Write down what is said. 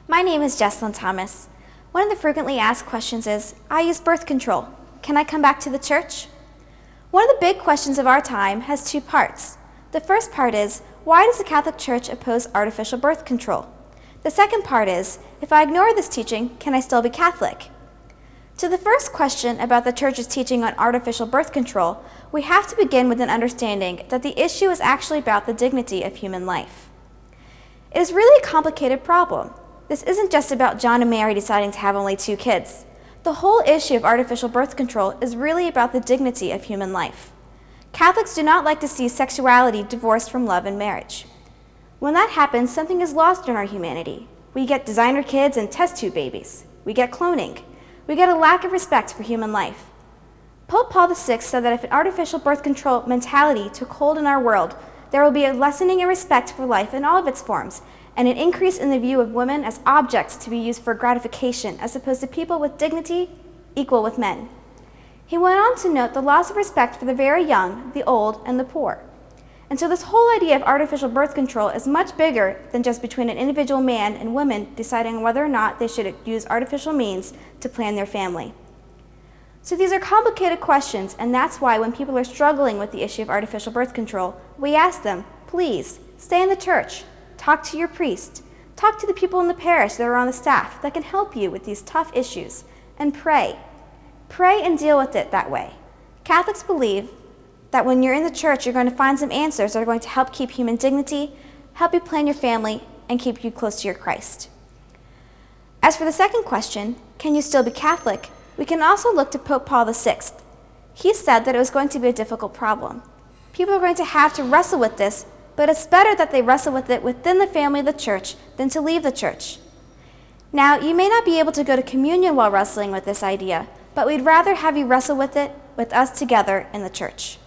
My name is Jesslyn Thomas. One of the frequently asked questions is, I use birth control. Can I come back to the church? One of the big questions of our time has two parts. The first part is, why does the Catholic Church oppose artificial birth control? The second part is, if I ignore this teaching, can I still be Catholic? To the first question about the Church's teaching on artificial birth control, we have to begin with an understanding that the issue is actually about the dignity of human life. It is really a complicated problem. This isn't just about John and Mary deciding to have only 2 kids. The whole issue of artificial birth control is really about the dignity of human life. Catholics do not like to see sexuality divorced from love and marriage. When that happens, something is lost in our humanity. We get designer kids and test tube babies. We get cloning. We get a lack of respect for human life. Pope Paul VI said that if an artificial birth control mentality took hold in our world, there will be a lessening in respect for life in all of its forms, and an increase in the view of women as objects to be used for gratification as opposed to people with dignity equal with men. He went on to note the loss of respect for the very young, the old, and the poor. And so this whole idea of artificial birth control is much bigger than just between an individual man and woman deciding whether or not they should use artificial means to plan their family. So these are complicated questions, and that's why when people are struggling with the issue of artificial birth control, we ask them, please, stay in the church, talk to your priest, talk to the people in the parish that are on the staff that can help you with these tough issues, and pray. Pray and deal with it that way. Catholics believe that when you're in the church, you're going to find some answers that are going to help keep human dignity, help you plan your family, and keep you close to your Christ. As for the second question, can you still be Catholic? We can also look to Pope Paul VI. He said that it was going to be a difficult problem. People are going to have to wrestle with this, but it's better that they wrestle with it within the family of the church than to leave the church. Now, you may not be able to go to communion while wrestling with this idea, but we'd rather have you wrestle with it with us together in the church.